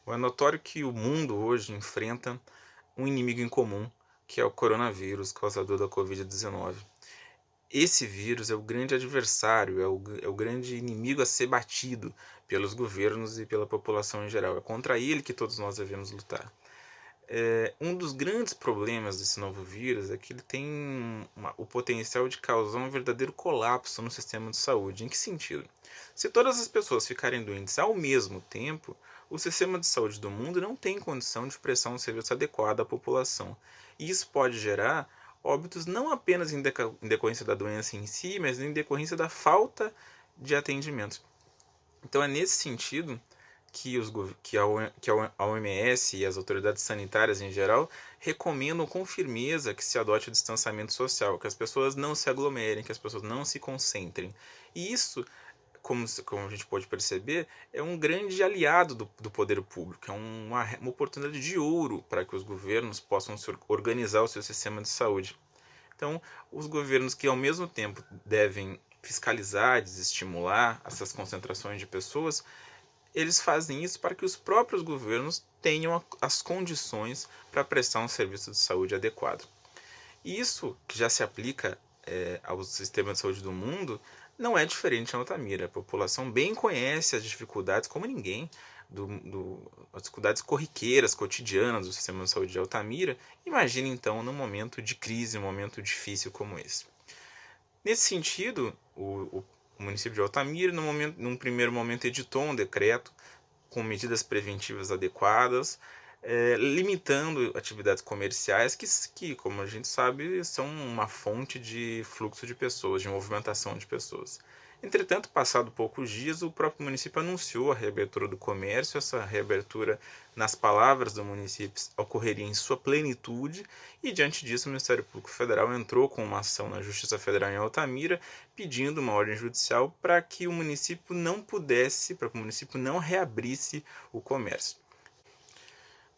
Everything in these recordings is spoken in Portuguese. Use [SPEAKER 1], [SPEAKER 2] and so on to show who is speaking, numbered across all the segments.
[SPEAKER 1] É notório que o mundo hoje enfrenta um inimigo em comum, que é o coronavírus, causador da Covid-19. Esse vírus é o grande adversário, é o grande inimigo a ser batido pelos governos e pela população em geral. É contra ele que todos nós devemos lutar. Um dos grandes problemas desse novo vírus é que ele tem o potencial de causar um verdadeiro colapso no sistema de saúde. Em que sentido? Se todas as pessoas ficarem doentes ao mesmo tempo, o sistema de saúde do mundo não tem condição de prestar um serviço adequado à população. E isso pode gerar óbitos não apenas em decorrência da doença em si, mas em decorrência da falta de atendimento. Então é nesse sentido que a OMS e as autoridades sanitárias em geral recomendam com firmeza que se adote o distanciamento social, que as pessoas não se aglomerem, que as pessoas não se concentrem. E isso, como a gente pode perceber, é um grande aliado do poder público, é uma oportunidade de ouro para que os governos possam organizar o seu sistema de saúde. Então, os governos que ao mesmo tempo devem fiscalizar, desestimular essas concentrações de pessoas, eles fazem isso para que os próprios governos tenham as condições para prestar um serviço de saúde adequado. E isso, que já se aplica ao sistema de saúde do mundo, não é diferente em Altamira. A população bem conhece as dificuldades, como ninguém, as dificuldades corriqueiras, cotidianas do sistema de saúde de Altamira. Imagine então num momento de crise, um momento difícil como esse. Nesse sentido, o município de Altamira, num primeiro momento, editou um decreto com medidas preventivas adequadas, limitando atividades comerciais que, como a gente sabe, são uma fonte de fluxo de pessoas, de movimentação de pessoas. Entretanto, passado poucos dias, o próprio município anunciou a reabertura do comércio. Essa reabertura, nas palavras do município, ocorreria em sua plenitude e, diante disso, o Ministério Público Federal entrou com uma ação na Justiça Federal em Altamira, pedindo uma ordem judicial para que o município não reabrisse o comércio.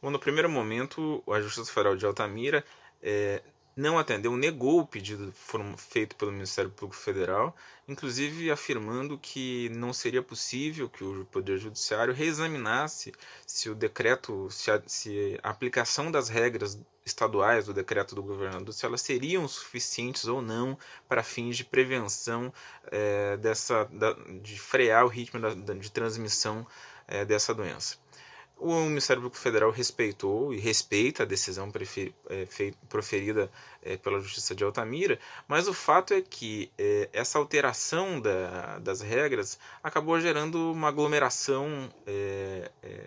[SPEAKER 1] Bom, no primeiro momento, a Justiça Federal de Altamira não atendeu, negou o pedido feito pelo Ministério Público Federal, inclusive afirmando que não seria possível que o Poder Judiciário reexaminasse se o decreto, se a aplicação das regras estaduais do decreto do governador, se elas seriam suficientes ou não para fins de prevenção de frear o ritmo de transmissão dessa doença. O Ministério Público Federal respeitou e respeita a decisão proferida pela Justiça de Altamira, mas o fato é que essa alteração das regras acabou gerando uma aglomeração,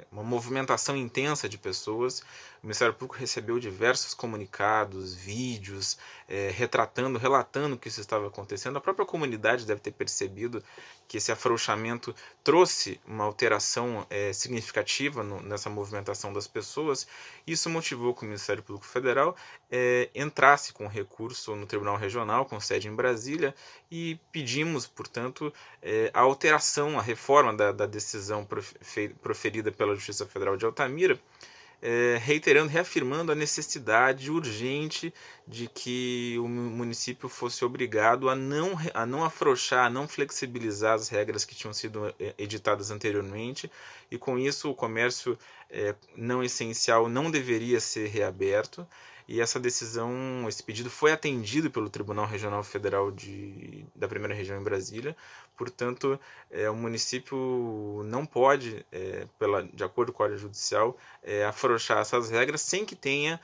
[SPEAKER 1] uma movimentação intensa de pessoas. O Ministério Público recebeu diversos comunicados, vídeos, relatando o que isso estava acontecendo. A própria comunidade deve ter percebido que esse afrouxamento trouxe uma alteração significativa nessa movimentação das pessoas. Isso motivou que o Ministério Público Federal entrasse com recurso no Tribunal Regional, com sede em Brasília, e pedimos, portanto, a alteração, a reforma da decisão proferida pela Justiça Federal de Altamira, reafirmando a necessidade urgente de que o município fosse obrigado a não afrouxar, a não flexibilizar as regras que tinham sido editadas anteriormente, e com isso o comércio não essencial não deveria ser reaberto. E essa decisão, esse pedido foi atendido pelo Tribunal Regional Federal da Primeira Região em Brasília. Portanto, o município não pode, de acordo com a ordem judicial, afrouxar essas regras sem que tenha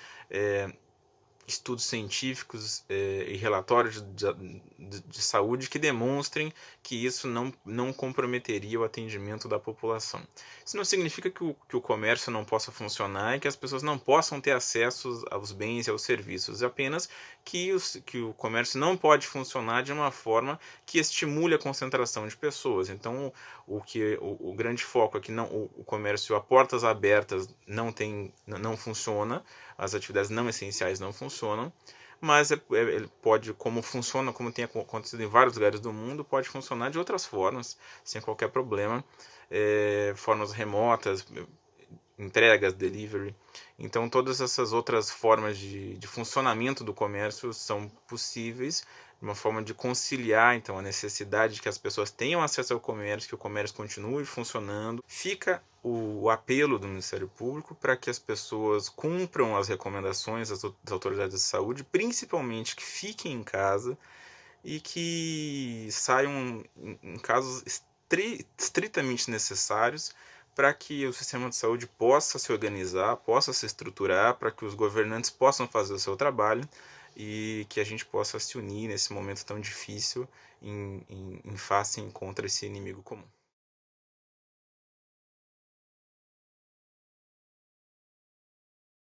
[SPEAKER 1] estudos científicos e relatórios de saúde que demonstrem que isso não comprometeria o atendimento da população. Isso não significa que o comércio não possa funcionar e que as pessoas não possam ter acesso aos bens e aos serviços, apenas que o comércio não pode funcionar de uma forma que estimule a concentração de pessoas. Então, o grande foco é que o comércio a portas abertas não funciona, as atividades não essenciais não funcionam, mas ele pode, como tem acontecido em vários lugares do mundo, pode funcionar de outras formas, sem qualquer problema, formas remotas, entregas, delivery. Então, todas essas outras formas de funcionamento do comércio são possíveis, uma forma de conciliar, então, a necessidade de que as pessoas tenham acesso ao comércio, que o comércio continue funcionando. Fica o apelo do Ministério Público para que as pessoas cumpram as recomendações das autoridades de saúde, principalmente que fiquem em casa e que saiam em casos estritamente necessários, para que o sistema de saúde possa se organizar, possa se estruturar, para que os governantes possam fazer o seu trabalho e que a gente possa se unir nesse momento tão difícil em face contra esse inimigo comum.